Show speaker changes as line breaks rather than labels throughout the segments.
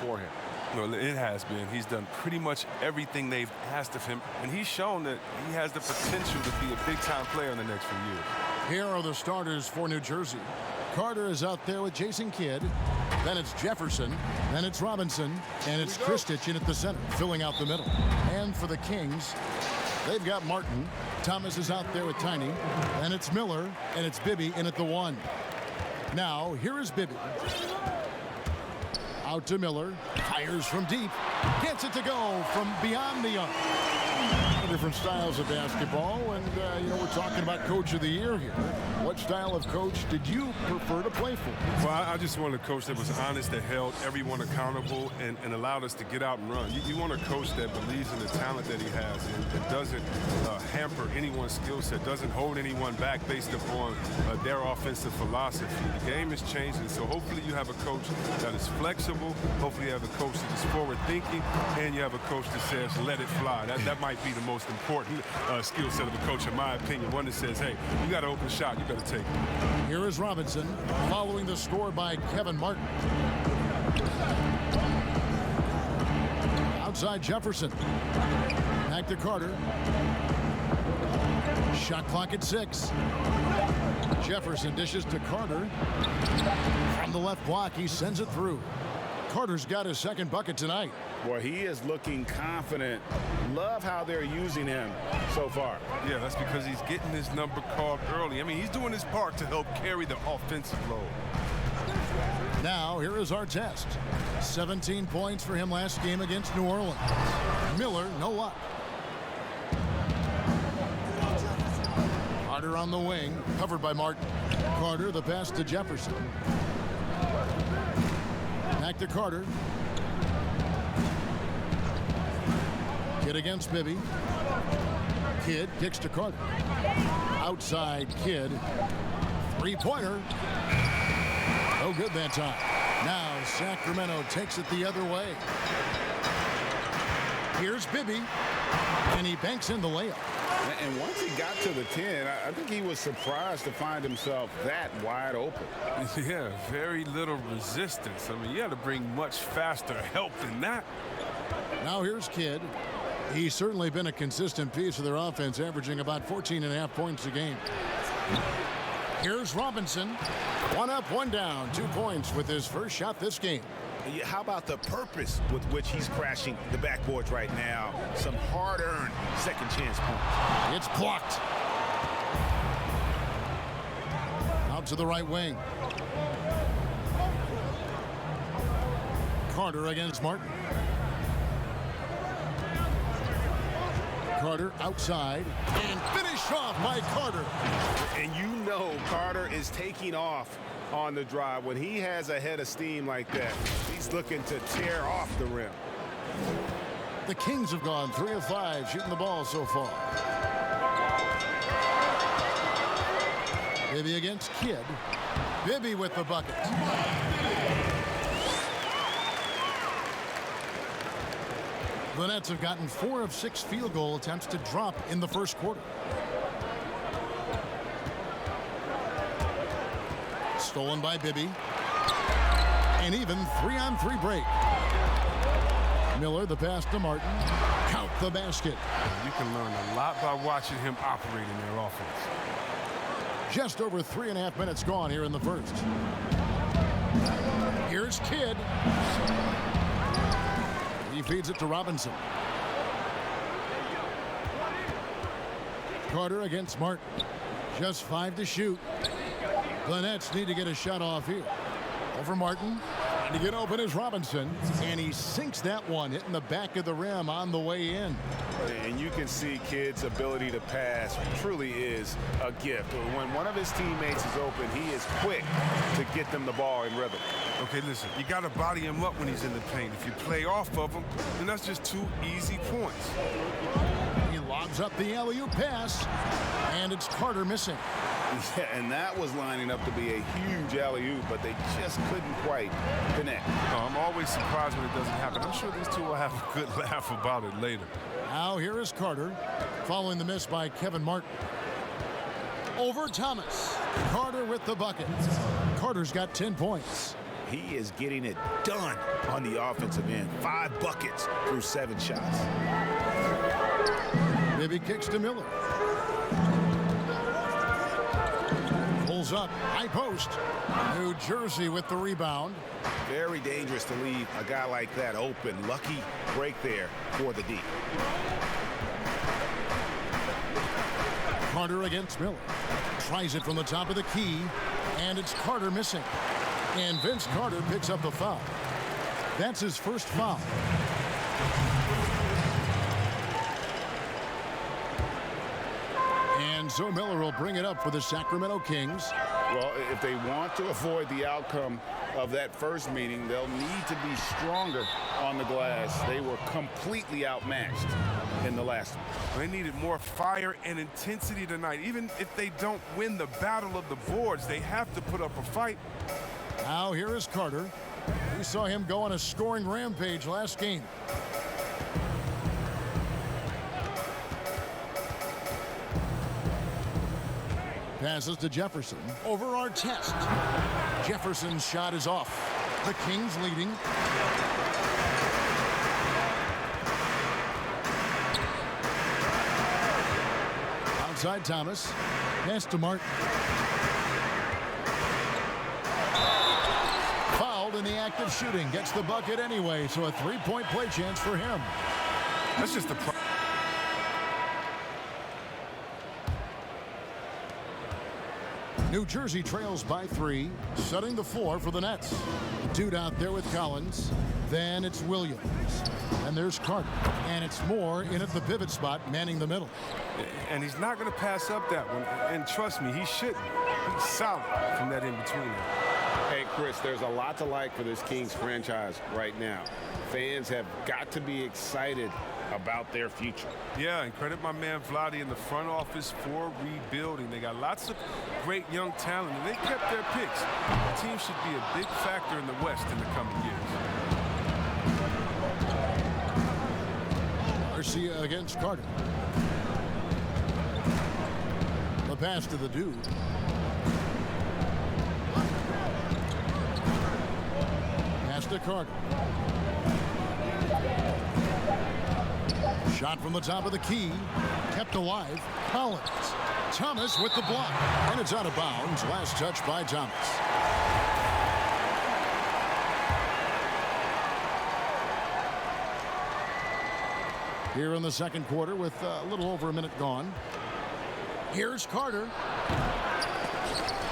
for him.
No, it has been. He's done pretty much everything they've asked of him, and he's shown that he has the potential to be a big-time player in the next few years.
Here are the starters for New Jersey. Carter is out there with Jason Kidd. Then it's Jefferson. Then it's Robinson. And it's Kristich in at the center, filling out the middle. And for the Kings, they've got Martin. Thomas is out there with Tiny. Then it's Miller. And it's Bibby in at the 1. Now, here is Bibby. Out to Miller. Fires from deep. Gets it to go from beyond the arc. Different styles of basketball, and we're talking about Coach of the Year here. What style of coach did you prefer to play for?
Well, I just wanted a coach that was honest, that held everyone accountable, and allowed us to get out and run. You want a coach that believes in the talent that he has and doesn't hamper anyone's skill set, doesn't hold anyone back based upon their offensive philosophy. The game is changing, so hopefully you have a coach that is flexible. Hopefully you have a coach that is forward-thinking, and you have a coach that says, let it fly. That might be the most important skill set of a coach, in my opinion. One that says, hey, you got an open shot, you better take it.
Here is Robinson, following the score by Kevin Martin. Outside Jefferson. Back to Carter. Shot clock at 6. Jefferson dishes to Carter. From the left block, he sends it through. Carter's got his second bucket tonight.
Boy, he is looking confident. Love how they're using him so far.
Yeah, that's because he's getting his number called early. I mean, he's doing his part to help carry the offensive load.
Now, here is our test. 17 points for him last game against New Orleans. Miller, no luck. Carter on the wing, covered by Martin. Carter, the pass to Jefferson. Back to Carter. Kidd against Bibby. Kidd kicks to Carter. Outside Kidd. Three-pointer. No good that time. Now Sacramento takes it the other way. Here's Bibby. And he banks in the layup.
And once he got to the 10, I think he was surprised to find himself that wide open.
Yeah, very little resistance. I mean, you had to bring much faster help than that.
Now here's Kidd. He's certainly been a consistent piece of their offense, averaging about 14.5 points a game. Here's Robinson. One up, one down. 2 points with his first shot this game.
How about the purpose with which he's crashing the backboards right now? Some hard-earned second chance points.
It's blocked. Out to the right wing. Carter against Martin. Carter outside and finished off by Carter.
And you know Carter is taking off on the drive. When he has a head of steam like that, he's looking to tear off the rim.
The Kings have gone 3 of 5 shooting the ball so far. Bibby against Kidd. Bibby with the bucket. The Nets have gotten 4 of 6 field goal attempts to drop in the first quarter. Stolen by Bibby. And even 3-on-3 break. Miller, the pass to Martin. Count the basket.
You can learn a lot by watching him operate in their offense.
Just over 3.5 minutes gone here in the first. Here's Kidd. He feeds it to Robinson. Carter against Martin. Just 5 to shoot. The Nets need to get a shot off here. Over Martin. And to get open is Robinson. And he sinks that one, hitting the back of the rim on the way in.
And you can see Kidd's ability to pass truly is a gift. When one of his teammates is open, he is quick to get them the ball in rhythm.
Okay, listen, you got to body him up when he's in the paint. If you play off of him, then that's just 2 easy points.
He lobs up the alley-oop pass, and it's Carter missing.
Yeah, and that was lining up to be a huge alley-oop, but they just couldn't quite connect.
I'm always surprised when it doesn't happen. I'm sure these two will have a good laugh about it later.
Now here is Carter, following the miss by Kevin Martin. Over Thomas. Carter with the bucket. Carter's got 10 points.
he is getting it done on the offensive end. 5 buckets through 7 shots.
Bibby kicks to Miller. Pulls up, high post. New Jersey with the rebound.
Very dangerous to leave a guy like that open. Lucky break there for the D.
Carter against Miller. Tries it from the top of the key, and it's Carter missing. And Vince Carter picks up the foul. That's his first foul. And so Miller will bring it up for the Sacramento Kings.
Well, if they want to avoid the outcome of that first meeting, they'll need to be stronger on the glass. They were completely outmatched in the last one.
They needed more fire and intensity tonight. Even if they don't win the battle of the boards, they have to put up a fight.
Now here is Carter. We saw him go on a scoring rampage last game. Passes to Jefferson. Over Artest. Jefferson's shot is off. The Kings leading. Outside Thomas. Pass to Martin. Fouled in the act of shooting. Gets the bucket anyway, so a 3-point play chance for him.
That's just the
New Jersey trails by 3, setting the floor for the Nets. Dude out there with Collins. Then it's Williams. And there's Carter. And it's Moore in at the pivot spot, manning the middle.
And he's not going to pass up that one. And trust me, he shouldn't. He's solid from that in-between.
Hey, Chris, there's a lot to like for this Kings franchise right now. Fans have got to be excited about their future.
Yeah, and credit my man Vlade in the front office for rebuilding. They got lots of great young talent, and they kept their picks. The team should be a big factor in the West in the coming years.
Garcia against Carter. The pass to the dude. Pass to Carter. Shot from the top of the key. Kept alive. Collins. Thomas with the block. And it's out of bounds. Last touch by Thomas. Here in the second quarter with a little over a minute gone. Here's Carter.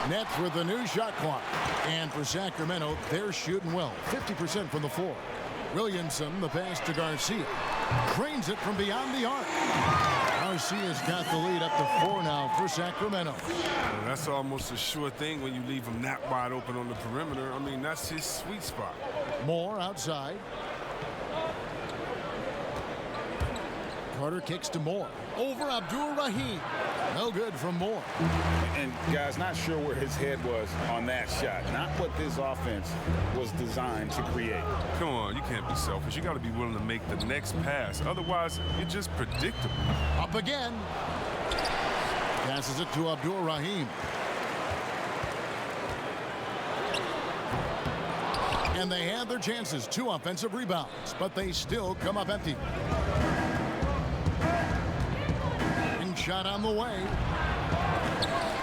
Nets with the new shot clock. And for Sacramento, they're shooting well. 50% from the floor. Williamson, the pass to Garcia. Drains it from beyond the arc. Garcia's got the lead up to 4 now for Sacramento.
Well, that's almost a sure thing when you leave him that wide open on the perimeter. I mean, that's his sweet spot.
Moore outside. Carter kicks to Moore. Over Abdul Rahim. No good from Moore.
And guys, not sure where his head was on that shot. Not what this offense was designed to create.
Come on, you can't be selfish. You got to be willing to make the next pass. Otherwise, you're just predictable.
Up again. Passes it to Abdul Rahim. And they had their chances. 2 offensive rebounds, but they still come up empty. Shot on the way.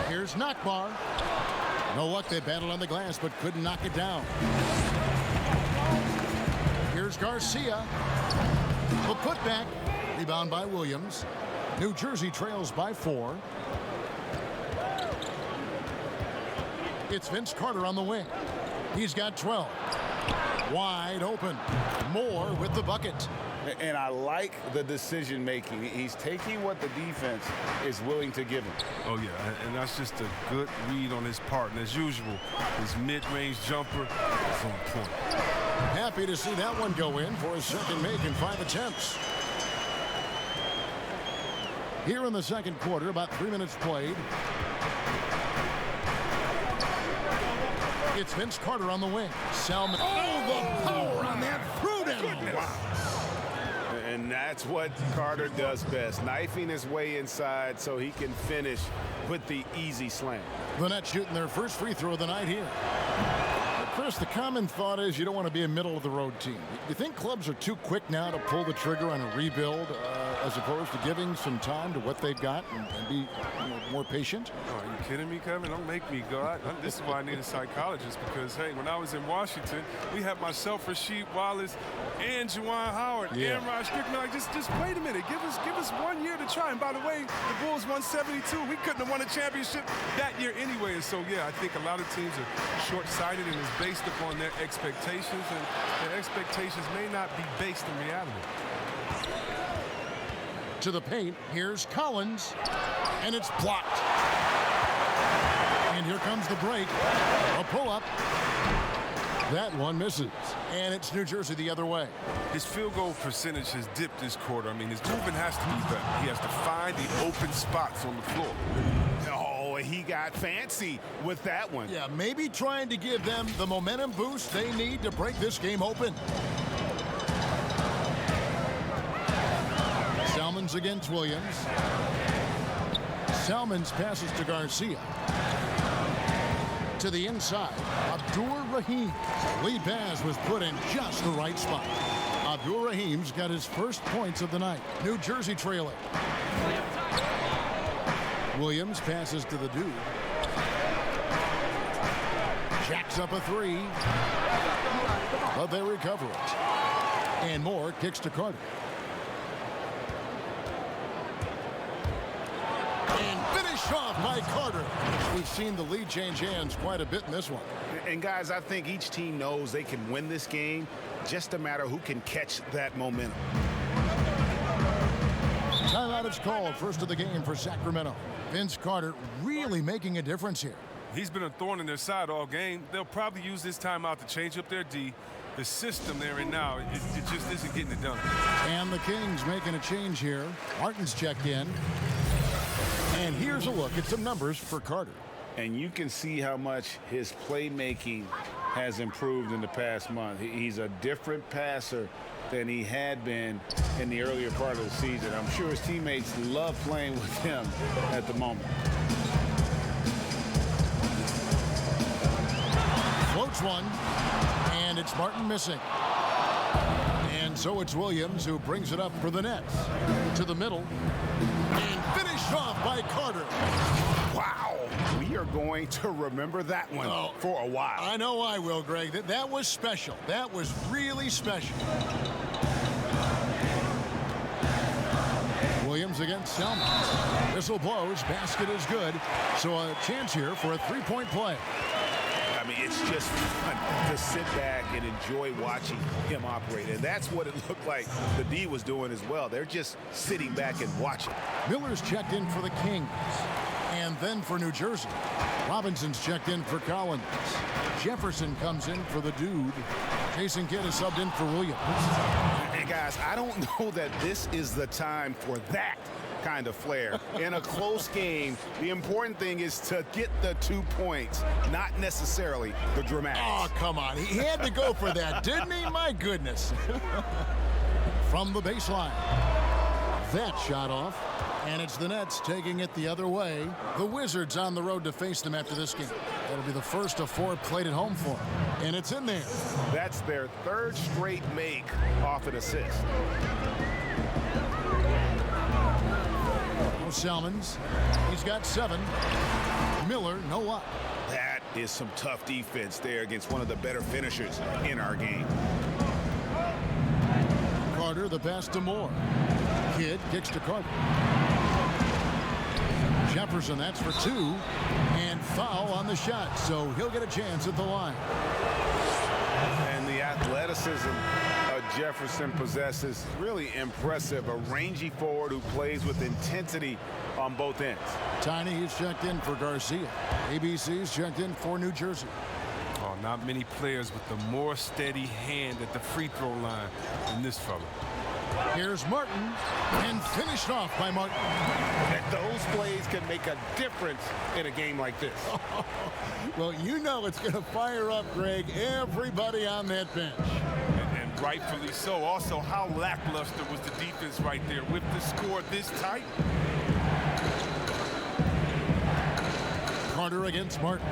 Here's Nakbar. No luck. They battled on the glass but couldn't knock it down. Here's Garcia. The putback. Rebound by Williams. New Jersey trails by 4. It's Vince Carter on the wing. He's got 12. Wide open. Moore with the bucket.
And I like the decision making. He's taking what the defense is willing to give him.
Oh, yeah, and that's just a good read on his part. And as usual, his mid-range jumper is on point.
Happy to see that one go in for his second make in 5 attempts. Here in the second quarter, about 3 minutes played. It's Vince Carter on the wing. Salmon. Oh, the power on that throw-down.
Wow. And that's what Carter does best, knifing his way inside so he can finish with the easy slam.
The Nets shooting their first free throw of the night here.
The
Chris, the common thought is you don't want to be a middle-of-the-road team. You think clubs are too quick now to pull the trigger on a rebuild as opposed to giving some time to what they've got and be more patient?
Oh, are you kidding me, Kevin? Don't make me go. This is why I need a psychologist because, hey, when I was in Washington, we had myself, Rasheed Wallace, and Juwan Howard, and Rod Strickland. Like, just wait a minute. Give us 1 year to try. And by the way, the Bulls won 72. We couldn't have won a championship that year anyway. And so, yeah, I think a lot of teams are short-sighted and it's based upon their expectations, and their expectations may not be based in reality.
To the paint, here's Collins, and it's blocked. And here comes the break. A pull-up. That one misses. And it's New Jersey the other way.
His field goal percentage has dipped this quarter. I mean, his movement has to be better. He has to find the open spots on the floor.
Oh, he got fancy with that one.
Yeah, maybe trying to give them the momentum boost they need to break this game open. Salmons against Williams. Salmons passes to Garcia. To the inside, Abdur Rahim. Lead pass was put in just the right spot. Abdur Rahim's got his first points of the night. New Jersey trailing. Williams passes to the dude. Jacks up a three. But they recover it. And Moore kicks to Carter. And finished off by Carter. We've seen the lead change hands quite a bit in this one.
And guys, I think each team knows they can win this game. Just a matter who can catch that momentum.
Timeout is called. First of the game for Sacramento. Vince Carter really making a difference here.
He's been a thorn in their side all game. They'll probably use this timeout to change up their D. The system they're in now, it just isn't getting it done.
And the Kings making a change here. Martin's checked in. And here's a look at some numbers for Carter.
And you can see how much his playmaking has improved in the past month. He's a different passer than he had been in the earlier part of the season. I'm sure his teammates love playing with him at the moment.
Floats one, and it's Martin missing. And so it's Williams who brings it up for the Nets. To the middle, and finished off by Carter.
Wow, we are going to remember that one for a while.
I know I will, Greg. That was special. That was really special. Williams against Salmons. Whistle blows. Basket is good. So a chance here for a three-point play.
I mean, it's just fun to sit back and enjoy watching him operate. And that's what it looked like the D was doing as well. They're just sitting back and watching.
Miller's checked in for the Kings. And then for New Jersey. Robinson's checked in for Collins. Jefferson comes in for the dude. Jason Kidd is subbed in for Williams.
And guys, I don't know that this is the time for that kind of flair. In a close game, the important thing is to get the 2 points, not necessarily the dramatics.
Oh, come on. He had to go for that, didn't he? My goodness. From the baseline. That shot off. And it's the Nets taking it the other way. The Wizards on the road to face them after this game. That'll be the first of 4 played at home for them. And it's in there.
That's their third straight make off an assist.
Salmons. He's got 7. Miller, no luck.
That is some tough defense there against one of the better finishers in our game.
Carter, the pass to Moore. Kidd kicks to Carter. Jefferson, that's for 2. And foul on the shot, so he'll get a chance at the line.
And the athleticism Jefferson possesses, really impressive. A rangy forward who plays with intensity on both ends.
Tiny is checked in for Garcia. ABC's checked in for New Jersey.
Oh, not many players with the more steady hand at the free throw line than this fella.
Here's Martin, and finished off by Martin.
And those plays can make a difference in a game like this.
Well, you know it's going to fire up, Greg, everybody on that bench.
And rightfully so. Also, how lackluster was the defense right there with the score this tight?
Carter against Martin.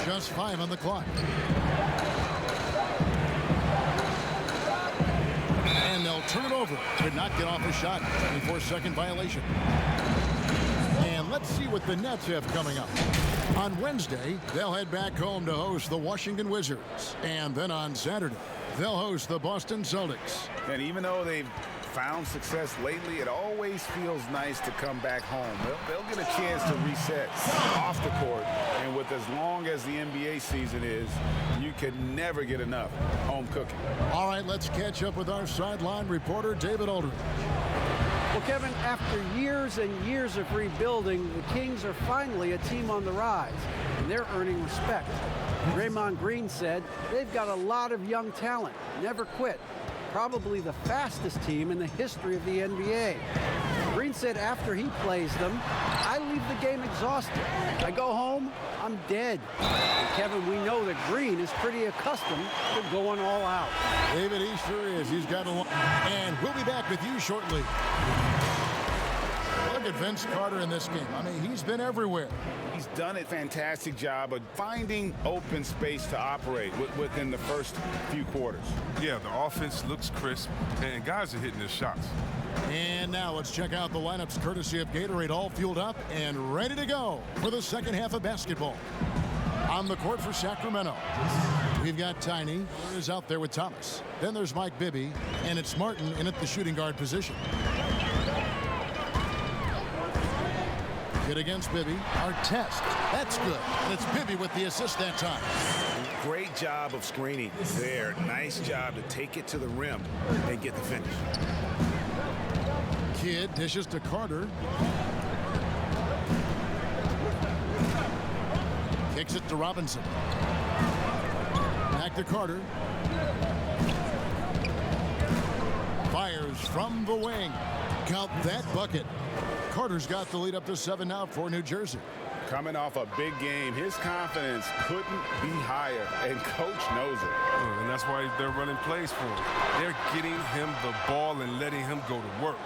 Just 5 on the clock. And they'll turn it over. Could not get off a shot. 24-second violation. And let's see what the Nets have coming up. On Wednesday, they'll head back home to host the Washington Wizards. And then on Saturday, they'll host the Boston Celtics.
And even though they've found success lately, it always feels nice to come back home. They'll get a chance to reset off the court. And with as long as the NBA season is, you can never get enough home cooking.
All right, let's catch up with our sideline reporter, David Aldridge.
Well, Kevin, after years and years of rebuilding, the Kings are finally a team on the rise, and they're earning respect. Draymond Green said they've got a lot of young talent, never quit. Probably the fastest team in the history of the NBA. Green said after he plays them, I leave the game exhausted. I go home, I'm dead. And Kevin, we know that Green is pretty accustomed to going all out.
David, he sure is. He's got a lot. And we'll be back with you shortly. Look at Vince Carter in this game. I mean, he's been everywhere.
He's done a fantastic job of finding open space to operate within the first few quarters.
Yeah, the offense looks crisp, and guys are hitting their shots.
And now let's check out the lineups courtesy of Gatorade, all fueled up and ready to go for the second half of basketball. On the court for Sacramento, we've got Tiny, who is out there with Thomas. Then there's Mike Bibby, and it's Martin in at the shooting guard position. Hit against Bibby. Artest. That's good. And it's Bibby with the assist that time.
Great job of screening there. Nice job to take it to the rim and get the finish.
Kidd dishes to Carter. Kicks it to Robinson. Back to Carter. Fires from the wing. Count that bucket. Carter's got the lead up to 7 now for New Jersey.
Coming off a big game, his confidence couldn't be higher, and coach knows it.
And that's why they're running plays for him. They're getting him the ball and letting him go to work.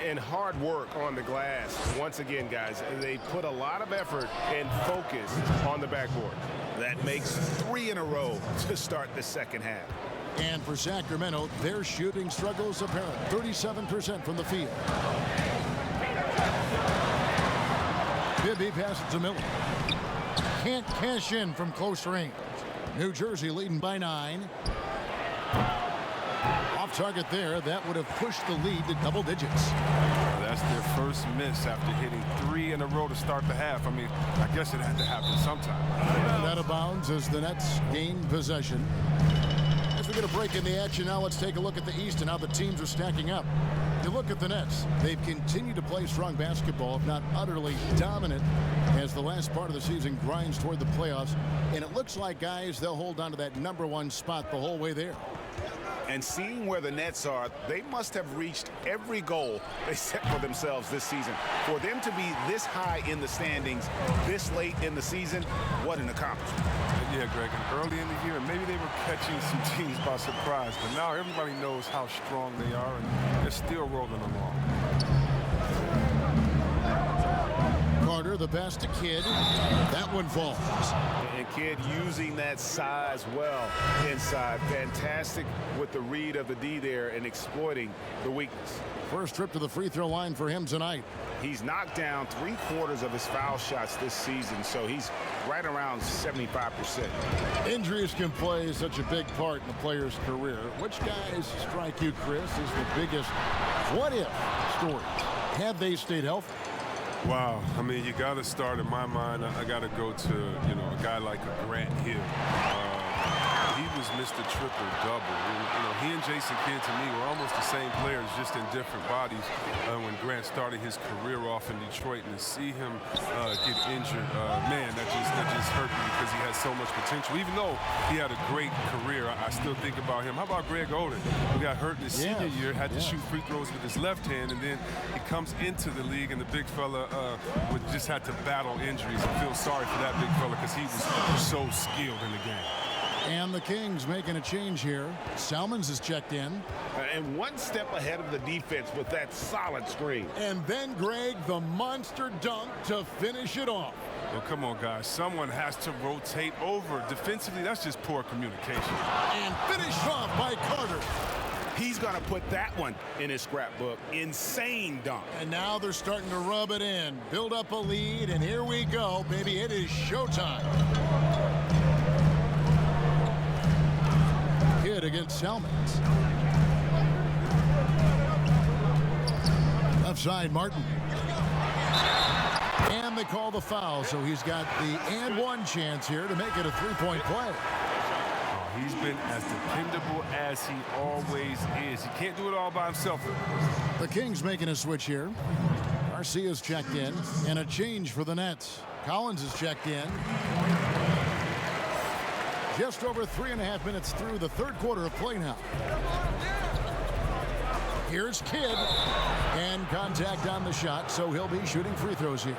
And hard work on the glass. Once again, guys, they put a lot of effort and focus on the backboard.
That makes 3 in a row to start the second half.
And for Sacramento, their shooting struggles apparent. 37% from the field. Bibby passes to Miller. Can't cash in from close range. New Jersey leading by 9. Off target there. That would have pushed the lead to double digits.
That's their first miss after hitting 3 in a row to start the half. I mean, I guess it had to happen sometime.
And out of bounds as the Nets gain possession. As we get a break in the action now, let's take a look at the East and how the teams are stacking up. You look at the Nets. They've continued to play strong basketball, if not utterly dominant, as the last part of the season grinds toward the playoffs. And it looks like, guys, they'll hold on to that #1 spot the whole way there.
And seeing where the Nets are, they must have reached every goal they set for themselves this season. For them to be this high in the standings this late in the season, what an accomplishment.
Yeah, Greg, and early in the year, maybe they were catching some teams by surprise, but now everybody knows how strong they are, and they're still rolling along.
Carter, the pass to Kidd. That one falls.
And Kidd using that size well inside. Fantastic with the read of the D there and exploiting the weakness.
First trip to the free throw line for him tonight.
He's knocked down 3/4 of his foul shots this season, so he's right around 75%.
Injuries can play such a big part in a player's career. Which guys strike you, Chris, as the biggest what-if stories? Have they stayed healthy?
Wow, I mean, you got to start, in my mind, I got to go to, a guy like a Grant Hill. He was Mr. Triple-Double. He and Jason Kidd, to me, were almost the same players, just in different bodies when Grant started his career off in Detroit. And to see him get injured, man, that just hurt me because he had so much potential. Even though he had a great career, I still think about him. How about Greg Oden, who got hurt in his senior year, had to shoot free throws with his left hand, and then he comes into the league, and the big fella just had to battle injuries. I feel sorry for that big fella because he was so skilled in the game.
And the Kings making a change here. Salmons is checked in.
And one step ahead of the defense with that solid screen.
And then, Greg, the monster dunk to finish it off.
Well, come on, guys. Someone has to rotate over. Defensively, that's just poor communication.
And finished off by Carter.
He's going to put that one in his scrapbook. Insane dunk.
And now they're starting to rub it in. Build up a lead, and here we go, baby. It is showtime. Kidd against Salmons. Left side, Martin. And they call the foul, so he's got the and one chance here to make it a three-point play.
He's been as dependable as he always is. He can't do it all by himself.
The Kings making a switch here. Garcia's checked in, and a change for the Nets. Collins is checked in. Just over 3.5 minutes through the third quarter of play now. Here's Kidd, and contact on the shot, so he'll be shooting free throws here.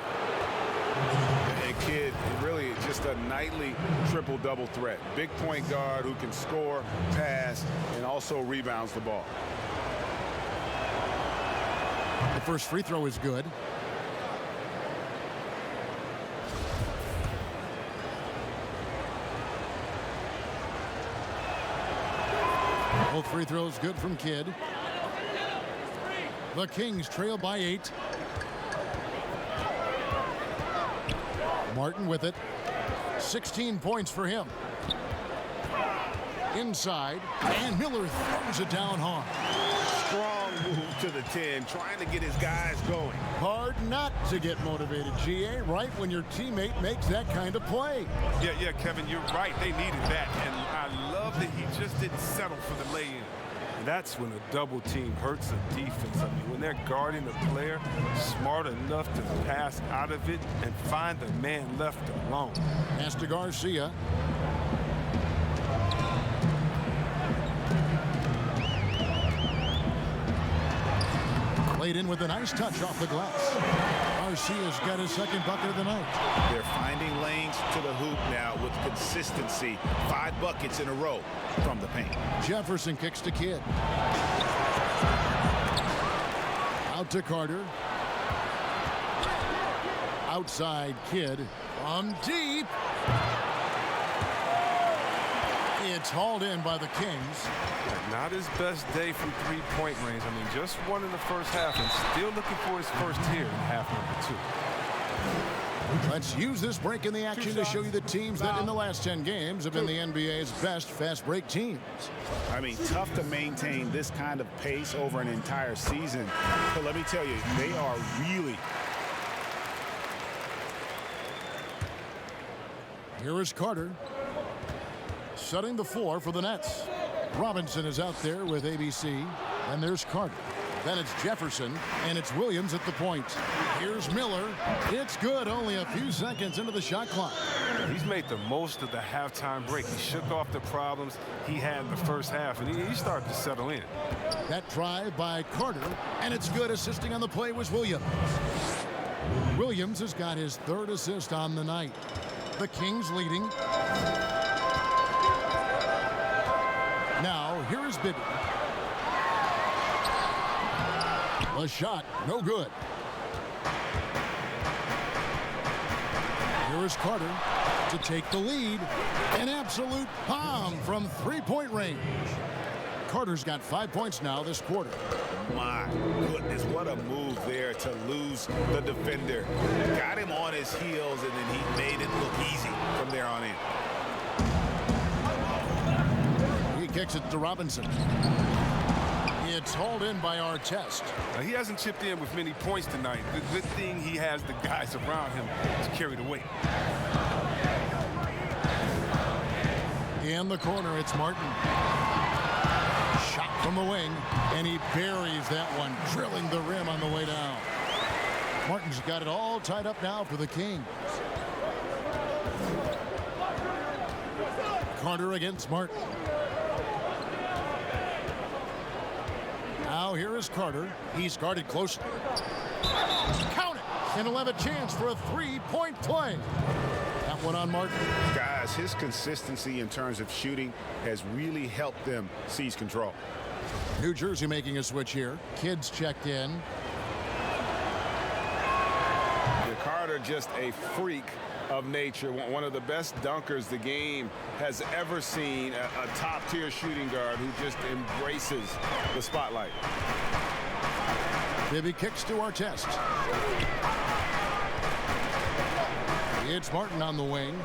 And Kidd, really just a nightly triple-double threat. Big point guard who can score, pass, and also rebounds the ball.
The first free throw is good. Both free throws good from Kidd. The Kings trail by 8. Martin with it. 16 points for him. Inside, and Miller throws it down hard.
Strong move to the 10, trying to get his guys going.
Hard not to get motivated, GA, right when your teammate makes that kind of play.
Yeah, Kevin, you're right. They needed that, and I love that he just didn't settle for the lay-in. That's when a double team hurts a defense. I mean, when they're guarding the player smart enough to pass out of it and find the man left alone.
Pass to Garcia. Played in with a nice touch off the glass. Garcia's got his second bucket of the night.
They're finding lanes to the hoop now with consistency. 5 buckets in a row from the paint.
Jefferson kicks to Kidd. Out to Carter. Outside Kidd. From deep. It's hauled in by the Kings.
Not his best day from three-point range. I mean, just one in the first half and still looking for his first here in half number 2.
Let's use this break in the action to show you the teams that in the last 10 games have been the NBA's best fast break teams.
I mean, tough to maintain this kind of pace over an entire season. But let me tell you, they are really...
Here is Carter. Setting the floor for the Nets. Robinson is out there with ABC. And there's Carter. Then it's Jefferson, and it's Williams at the point. Here's Miller. It's good, only a few seconds into the shot clock.
He's made the most of the halftime break. He shook off the problems he had in the first half, and he started to settle in.
That drive by Carter, and it's good. Assisting on the play was Williams. Williams has got his 3rd assist on the night. The Kings leading. Now, here is Bibby. The shot, no good. Here is Carter to take the lead. An absolute bomb from three-point range. Carter's got 5 points now this quarter.
My goodness, what a move there to lose the defender. Got him on his heels, and then he made it look easy from there on in.
He kicks it to Robinson. It's hauled in by Artest.
He hasn't chipped in with many points tonight. The good thing he has the guys around him to carry the weight.
In the corner, it's Martin. Shot from the wing, and he buries that one, drilling the rim on the way down. Martin's got it all tied up now for the Kings. Carter against Martin. Now here is Carter. He's guarded closely. Count it! And he'll have a chance for a three-point play. That one on Martin.
Guys, his consistency in terms of shooting has really helped them seize control.
New Jersey making a switch here. Kidd's checked in.
Yeah,
Carter just a freak of nature, one of the best dunkers the game has ever seen, a top-tier shooting guard who just embraces the spotlight.
Bibby kicks to Artest. It's Martin on the wing.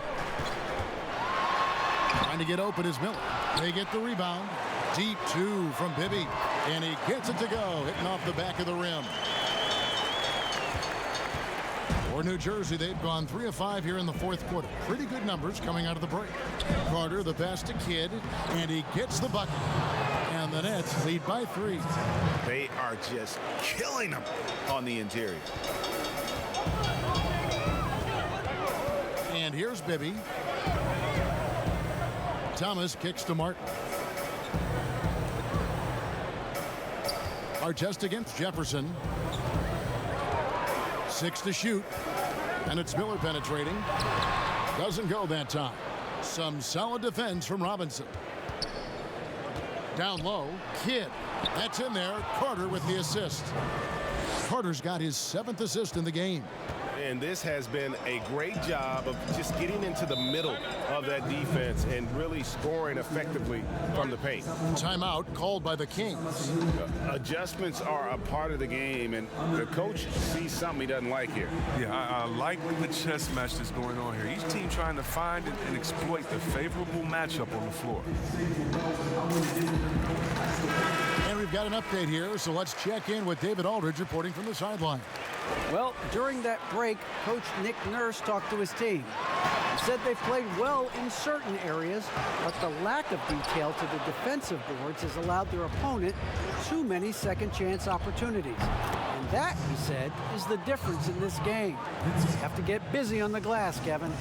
Trying to get open is Miller. They get the rebound. Deep two from Bibby. And he gets it to go, hitting off the back of the rim. For New Jersey, they've gone 3 of 5 here in the fourth quarter. Pretty good numbers coming out of the break. Carter, the pass to Kidd, and he gets the bucket. And the Nets lead by 3.
They are just killing them on the interior.
And here's Bibby. Thomas kicks to Martin. Artest against Jefferson. 6 to shoot. And it's Miller penetrating. Doesn't go that time. Some solid defense from Robinson. Down low, Kidd. That's in there. Carter with the assist. Carter's got his 7th assist in the game.
And this has been a great job of just getting into the middle of that defense and really scoring effectively from the paint.
Timeout called by the Kings.
Adjustments are a part of the game, and the coach sees something he doesn't like here.
Yeah, I like the chess match that's going on here. Each team trying to find and exploit the favorable matchup on the floor.
And we've got an update here, so let's check in with David Aldridge reporting from the sideline.
Well, during that break, Coach Nick Nurse talked to his team. He said they've played well in certain areas, but the lack of detail to the defensive boards has allowed their opponent too many second-chance opportunities. And that, he said, is the difference in this game. You have to get busy on the glass, Kevin.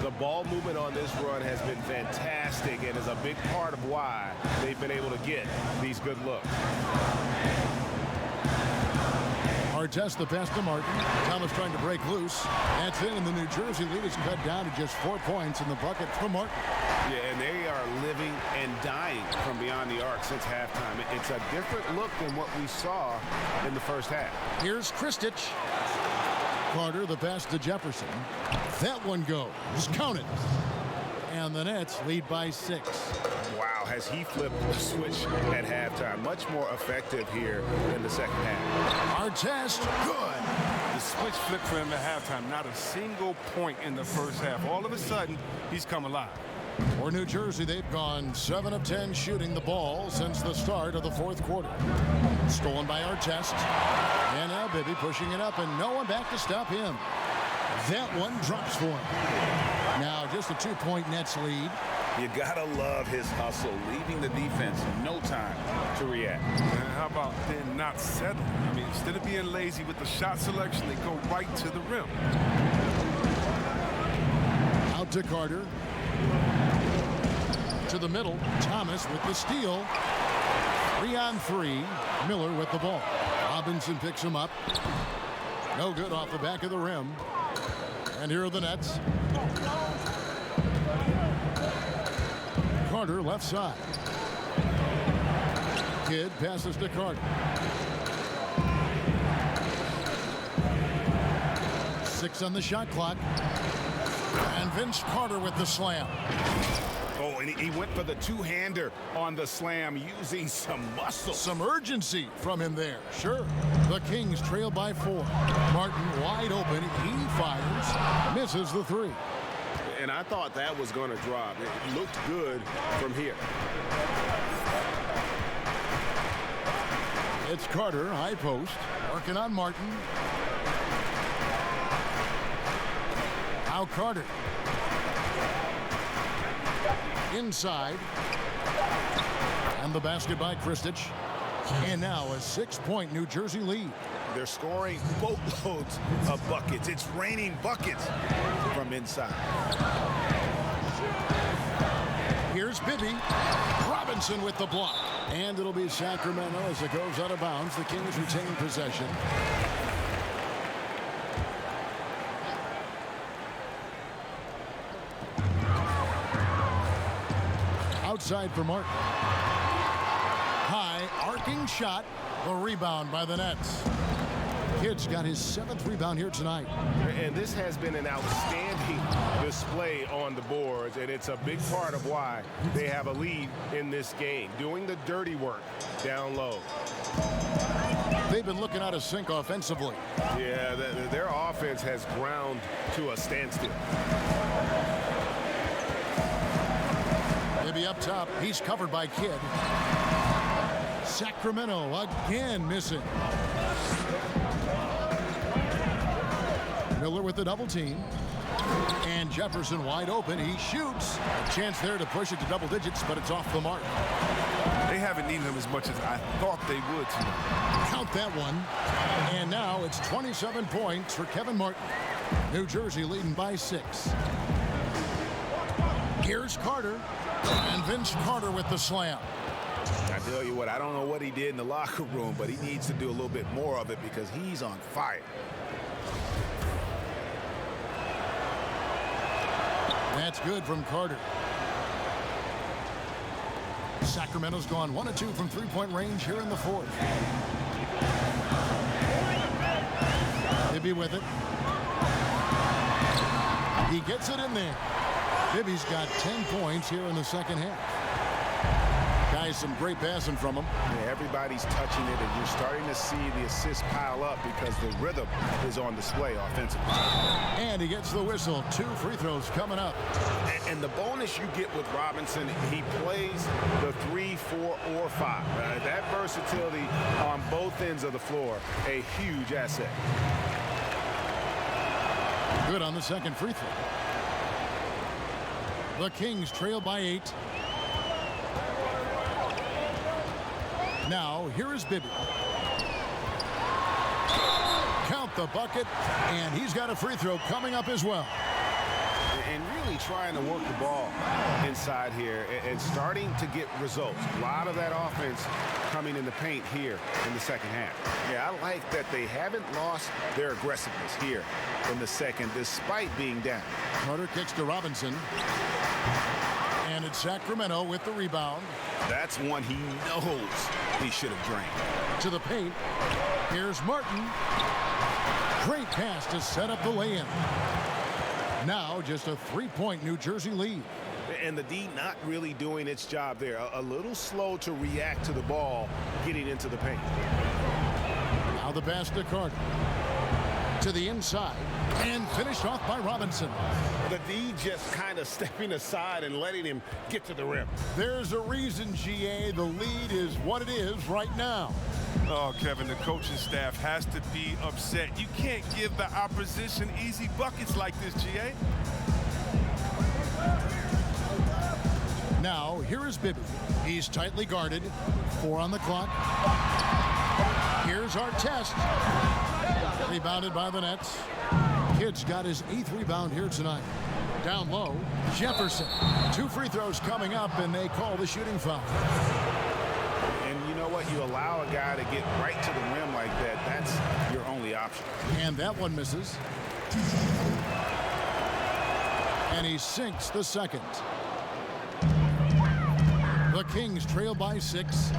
The ball movement on this run has been fantastic and is a big part of why they've been able to get these good looks.
Artest the pass to Martin. Thomas trying to break loose. That's in, and the New Jersey lead is cut down to just 4 points in the bucket from Martin.
Yeah, and they are living and dying from beyond the arc since halftime. It's a different look than what we saw in the first half.
Here's Kristich. Carter the pass to Jefferson. That one goes. Count it. And the Nets lead by 6.
Wow, has he flipped the switch at halftime? Much more effective here in the second half.
Artest, good.
The switch flipped for him at halftime. Not a single point in the first half. All of a sudden, he's come alive.
For New Jersey, they've gone 7 of 10 shooting the ball since the start of the fourth quarter. Stolen by Artest. And now Bibby pushing it up, and no one back to stop him. That one drops for him. Now just a 2-point Nets lead.
You gotta love his hustle, leaving the defense no time to react.
And how about then not settling? I mean, instead of being lazy with the shot selection, they go right to the rim.
Out to Carter. To the middle. Thomas with the steal. 3-on-3. Miller with the ball. Robinson picks him up. No good off the back of the rim. And here are the Nets. Carter left side. Kidd passes to Carter. 6 on the shot clock. And Vince Carter with the slam.
Oh, and he went for the two-hander on the slam, using some muscle.
Some urgency from him there. Sure. The Kings trail by 4. Martin wide open. He fires. Misses the 3.
And I thought that was going to drop. It looked good from here.
It's Carter, high post, working on Martin. Now Carter. Inside. And the basket by Kristich. And now a 6-point New Jersey lead.
They're scoring boatloads of buckets. It's raining buckets from inside.
Here's Bibby. Robinson with the block. And it'll be Sacramento as it goes out of bounds. The Kings retain possession. Outside for Martin. High arcing shot. The rebound by the Nets. Kidd's got his 7th rebound here tonight.
And this has been an outstanding display on the boards, and it's a big part of why they have a lead in this game, doing the dirty work down low.
They've been looking out of sync offensively.
Yeah, their offense has ground to a standstill.
Maybe up top, he's covered by Kidd. Sacramento again missing. Miller with the double team. And Jefferson wide open. He shoots. A chance there to push it to double digits, but it's off the mark.
They haven't needed him as much as I thought they would tonight.
Count that one. And now it's 27 points for Kevin Martin. New Jersey leading by 6. Here's Carter. And Vince Carter with the slam.
I tell you what, I don't know what he did in the locker room, but he needs to do a little bit more of it because he's on fire.
That's good from Carter. Sacramento's gone 1 of 2 from three-point range here in the 4th. Bibby with it. He gets it in there. Bibby's got 10 points here in the second half. Guys, some great passing from him.
Yeah, everybody's touching it, and you're starting to see the assists pile up because the rhythm is on display offensively.
And he gets the whistle. 2 free throws coming up.
And the bonus you get with Robinson, he plays the 3, 4, or 5. That versatility on both ends of the floor, a huge asset.
Good on the second free throw. The Kings trail by 8. Now, here is Bibby. Count the bucket, and he's got a free throw coming up as well.
And really trying to work the ball inside here and starting to get results. A lot of that offense coming in the paint here in the second half. Yeah, I like that they haven't lost their aggressiveness here in the second despite being down.
Carter kicks to Robinson. And it's Sacramento with the rebound.
That's one he knows he should have drained.
To the paint. Here's Martin. Great pass to set up the lay-in. Now just a 3-point New Jersey lead.
And the D not really doing its job there. A little slow to react to the ball getting into the paint.
Now the pass to Carter. To the inside. And finished off by Robinson.
The D just kind of stepping aside and letting him get to the rim.
There's a reason, GA. The lead is what it is right now.
Oh, Kevin, the coaching staff has to be upset. You can't give the opposition easy buckets like this, GA.
Now, here is Bibby. He's tightly guarded. 4 on the clock. Here's Artest. Rebounded by the Nets. Kidd's got his 8th rebound here tonight. Down low, Jefferson. 2 free throws coming up, and they call the shooting foul.
And you know what? You allow a guy to get right to the rim like that. That's your only option.
And that one misses. And he sinks the second. The Kings trail by 6.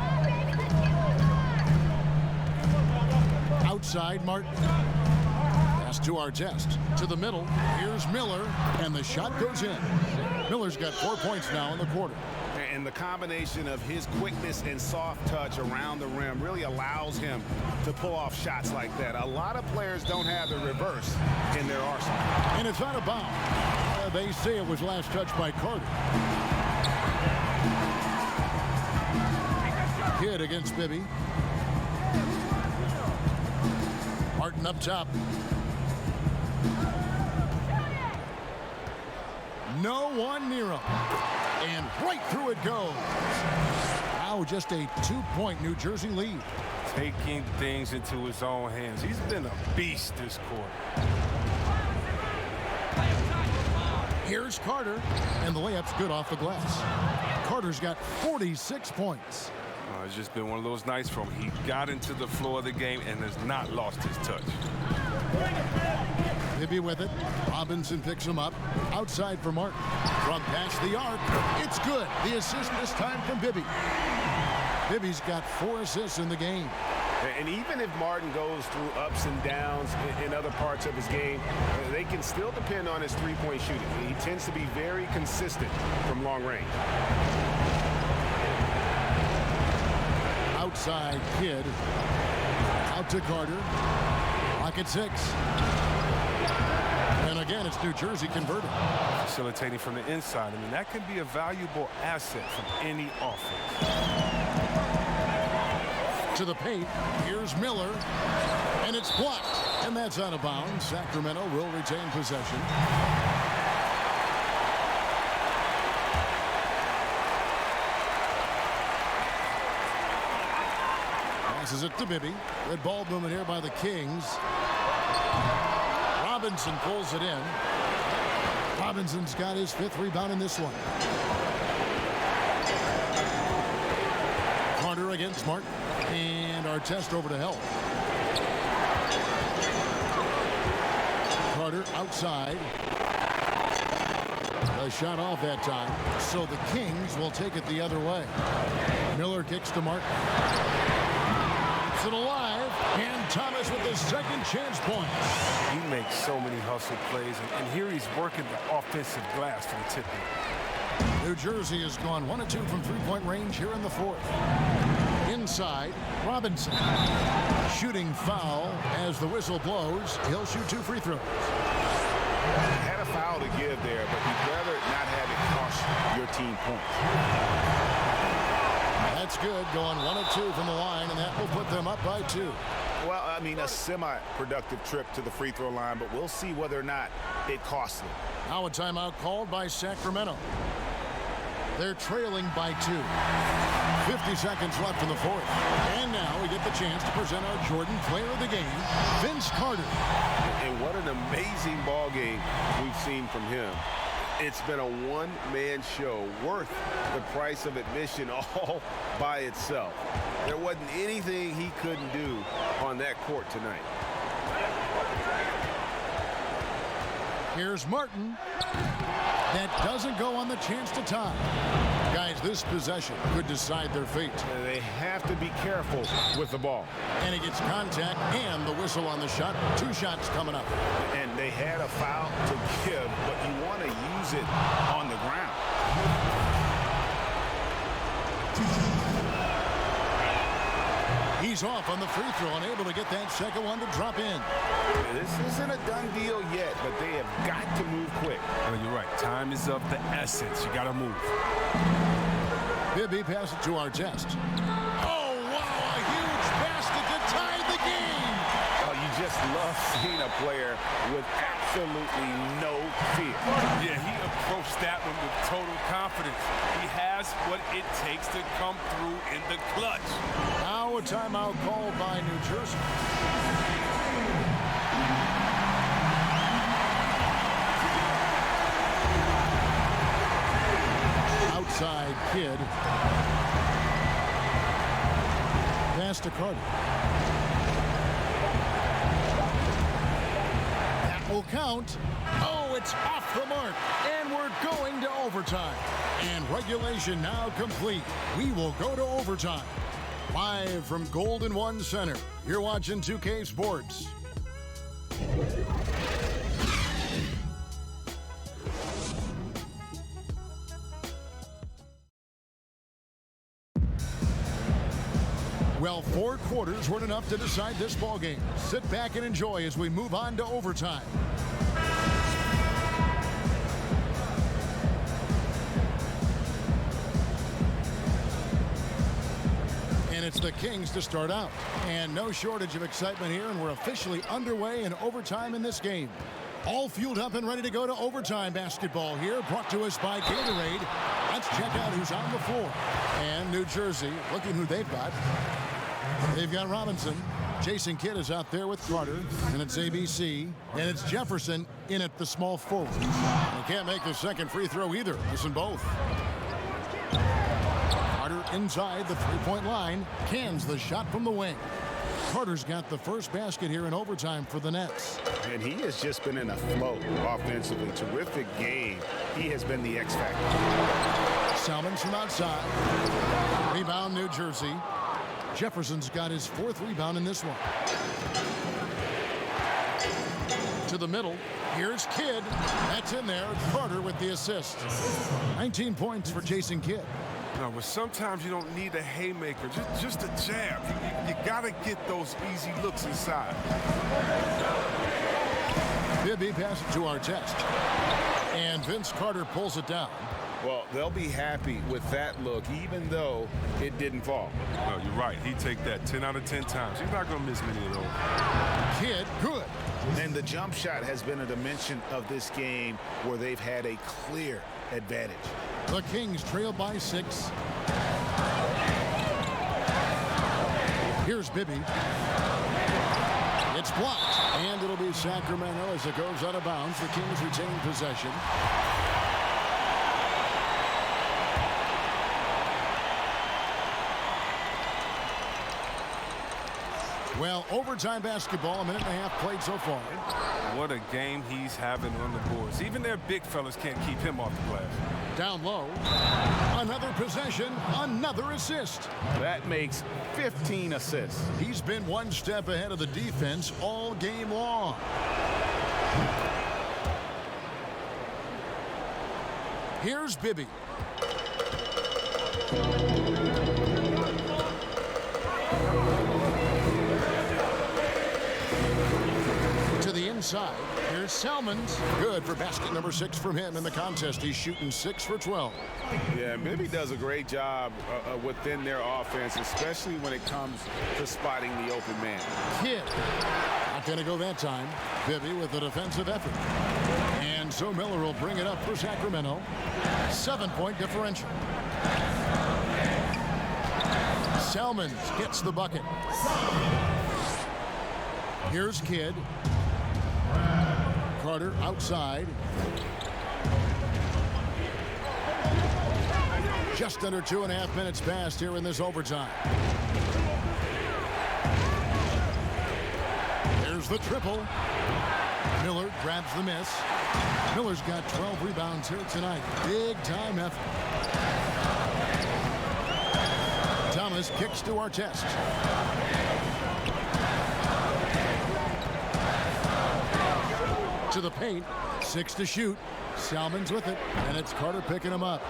Outside, Martin. Pass to Artest. To the middle. Here's Miller. And the shot goes in. Miller's got 4 points now in the quarter.
And the combination of his quickness and soft touch around the rim really allows him to pull off shots like that. A lot of players don't have the reverse in their arsenal.
And it's out of bounds. They say it was last touched by Carter. Kidd against Bibby. Martin up top. No one near him. And right through it goes. Now just a 2-point New Jersey lead.
Taking things into his own hands. He's been a beast this quarter.
Here's Carter. And the layup's good off the glass. Carter's got 46 points.
It's just been one of those nights from he got into the floor of the game and has not lost his touch.
Bibby with it. Robinson picks him up. Outside for Martin. From past the arc. It's good. The assist this time from Bibby. Bibby's got 4 assists in the game.
And even if Martin goes through ups and downs in other parts of his game, they can still depend on his three-point shooting. He tends to be very consistent from long range.
Outside Kidd. Out to Carter. Clock at 6. And again, it's New Jersey converting.
Facilitating from the inside. I mean, that can be a valuable asset from any offense.
To the paint. Here's Miller. And it's blocked. And that's out of bounds. Sacramento will retain possession. Passes it to Bibby. Red ball movement here by the Kings. Robinson pulls it in. Robinson's got his 5th rebound in this one. Carter against Martin. And Artest over to help. Carter outside. A shot off that time. So the Kings will take it the other way. Miller kicks to Martin. Keeps it alive. And Thomas with the second chance point.
He makes so many hustle plays, and here he's working the offensive glass for the tip-in.
New Jersey has gone 1 of 2 from three-point range here in the 4th. Inside, Robinson. Shooting foul as the whistle blows. He'll shoot 2 free throws.
Had a foul to give there, but you'd rather not have it cost your team points.
That's good, going 1 of 2 from the line, and that will put them up by 2.
Well, I mean, a semi-productive trip to the free throw line, but we'll see whether or not it costs them.
Now a timeout called by Sacramento. They're trailing by 2. 50 seconds left in the 4th. And now we get the chance to present our Jordan Player of the Game, Vince Carter.
And what an amazing ball game we've seen from him. It's been a one-man show worth the price of admission all by itself. There wasn't anything he couldn't do on that court tonight.
Here's Martin. That doesn't go on the chance to tie. Guys, this possession could decide their fate.
They have to be careful with the ball.
And he gets contact and the whistle on the shot. 2 shots coming up.
And they had a foul to give, but you want to use it on the ground.
He's off on the free throw and able to get that second one to drop in.
This isn't a done deal yet, but they have got to move quick.
Oh, you're right. Time is of the essence. You got to move.
Bibby passes it to Artest. Oh, wow, a huge basket to tie the game.
Oh, you just love seeing a player with absolutely no fear.
Yeah, he approached that one with total confidence. He has what it takes to come through in the clutch.
Now a timeout called by New Jersey. Outside Kidd. Pass to Carter. That will count. Oh, it's off the mark. And we're going to overtime. And regulation now complete. We will go to overtime. Live from Golden One Center, you're watching 2K Sports. Well, 4 quarters weren't enough to decide this ballgame. Sit back and enjoy as we move on to overtime. It's the Kings to start out. And no shortage of excitement here, and we're officially underway in overtime in this game. All fueled up and ready to go to overtime basketball here, brought to us by Gatorade. Let's check out who's on the floor. And New Jersey, looking who they've got. They've got Robinson. Jason Kidd is out there with Carter, and it's ABC, and it's Jefferson in at the small forward. They can't make the second free throw either. Missing both. Carter inside the three-point line, cans the shot from the wing. Carter's got the first basket here in overtime for the Nets.
And he has just been in a flow offensively. Terrific game. He has been the X factor.
Salmons from outside. Rebound New Jersey. Jefferson's got his 4th rebound in this one. To the middle. Here's Kidd. That's in there. Carter with the assist. 19 points for Jason Kidd.
No, but sometimes you don't need a haymaker, just a jab. You got to get those easy looks inside.
Bibby passes to Artest. And Vince Carter pulls it down.
Well, they'll be happy with that look, even though it didn't fall.
No, you're right. He'd take that 10 out of 10 times. He's not going to miss many of those.
Kidd, good.
And the jump shot has been a dimension of this game where they've had a clear advantage.
The Kings trail by 6. Here's Bibby. It's blocked. And it'll be Sacramento as it goes out of bounds. The Kings retain possession. Well, overtime basketball, a minute and a half played so far.
What a game he's having on the boards. Even their big fellas can't keep him off the glass.
Down low. Another possession, another assist.
That makes 15 assists.
He's been one step ahead of the defense all game long. Here's Bibby. To the inside. Here's Salmons. Good for basket number 6 from him in the contest. He's shooting 6 for 12.
Yeah, Bibby does a great job within their offense, especially when it comes to spotting the open man.
Kidd. Not going to go that time. Bibby with a defensive effort. And so Miller will bring it up for Sacramento. 7-point differential. Salmons gets the bucket. Here's Kidd. Carter outside. Just under 2.5 minutes passed here in this overtime. There's the triple. Miller grabs the miss. Miller's got 12 rebounds here tonight. Big time effort. Thomas kicks to Artest. To the paint. 6 to shoot. Salmons with it. And it's Carter picking him up.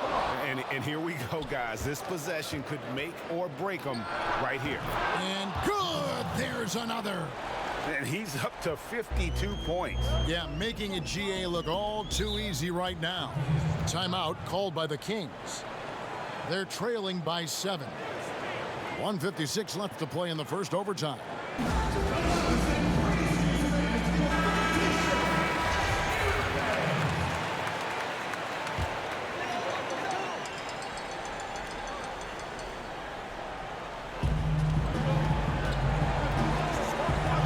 And here we go, guys. This possession could make or break them right here.
And good. There's another.
And he's up to 52 points.
Yeah, making a GA look all too easy right now. Timeout called by the Kings. They're trailing by 7. 1:56 left to play in the first overtime.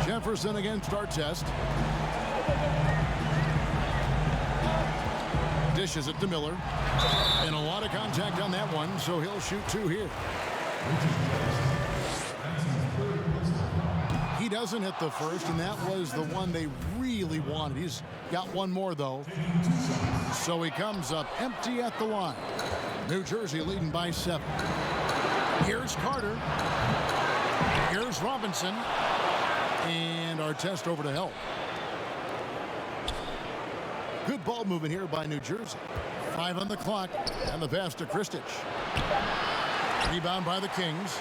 Jefferson against Artest. Dishes it to Miller. And a lot of contact on that one, so he'll shoot 2 here. He doesn't hit the first, and that was the one they really wanted. He's got one more, though. So he comes up empty at the line. New Jersey leading by 7. Here's Carter. Here's Robinson. And Artest over to help. Good ball movement here by New Jersey. 5 on the clock. And the pass to Kristic. Rebound by the Kings.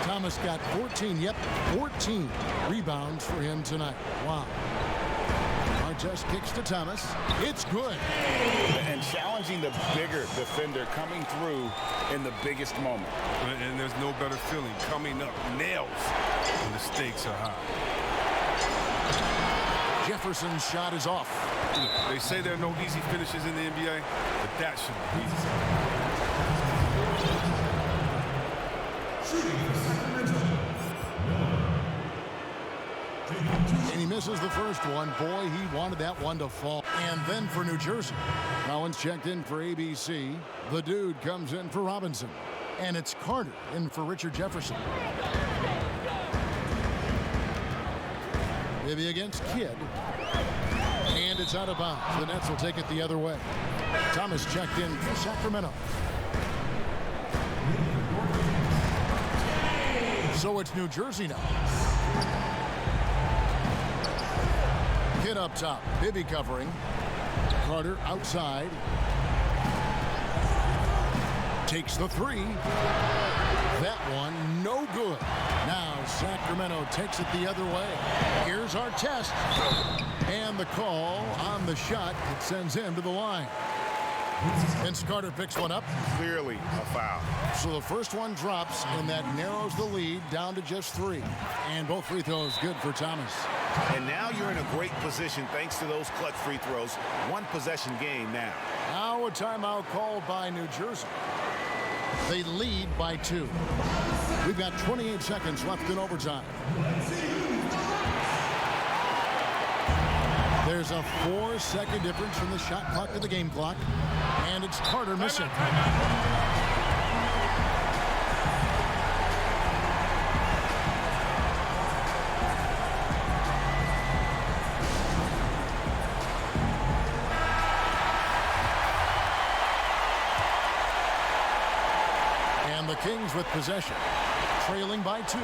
Thomas got 14. Yep, 14 rebounds for him tonight. Wow. Artest kicks to Thomas. It's good.
And challenging the bigger defender coming through in the biggest moment.
And there's no better feeling coming up nails when the stakes are high.
Jefferson's shot is off.
They say there are no easy finishes in the NBA, but that should be easy.
And he misses the first one. Boy, he wanted that one to fall. And then for New Jersey. Collins checked in for ABC. The dude comes in for Robinson. And it's Carter in for Richard Jefferson. Bibby against Kidd. And it's out of bounds. The Nets will take it the other way. Thomas checked in for Sacramento. So it's New Jersey now. Kidd up top. Bibby covering. Carter outside. Takes the three. That one no good. Now Sacramento takes it the other way. Here's Artest. And the call on the shot that sends him to the line. Vince Carter picks one up.
Clearly a foul.
So the first one drops, and that narrows the lead down to just 3. And both free throws good for Thomas.
And now you're in a great position thanks to those clutch free throws. One possession game now.
Now a timeout called by New Jersey. They lead by 2. We've got 28 seconds left in overtime. There's a 4-second difference from the shot clock to the game clock. And it's Carter missing. And the Kings with possession, trailing by 2.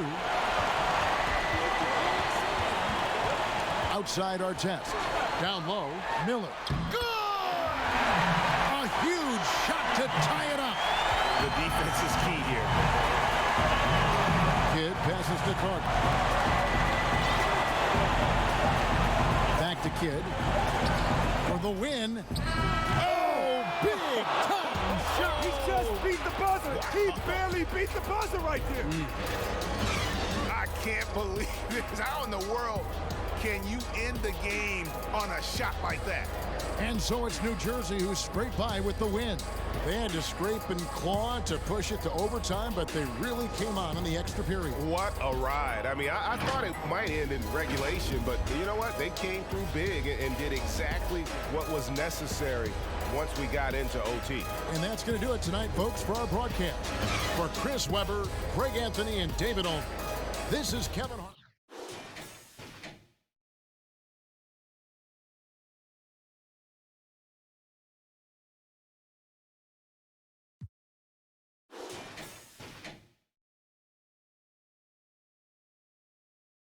Outside Artest. Down low, Miller. Good! A huge shot to tie it up.
The defense is key here.
Kidd passes to Carter. Back to Kidd. For the win. Oh, big time shot.
He just beat the buzzer. He barely beat the buzzer right there.
I can't believe this. How in the world can you end the game on a shot like that?
And so it's New Jersey who scraped by with the win. They had to scrape and claw to push it to overtime, but they really came on in the extra period.
What a ride. I mean, I thought it might end in regulation, but you know what? They came through big and did exactly what was necessary once we got into OT.
And that's going to do it tonight, folks, for our broadcast. For Chris Webber, Greg Anthony, and David Olden, this is Kevin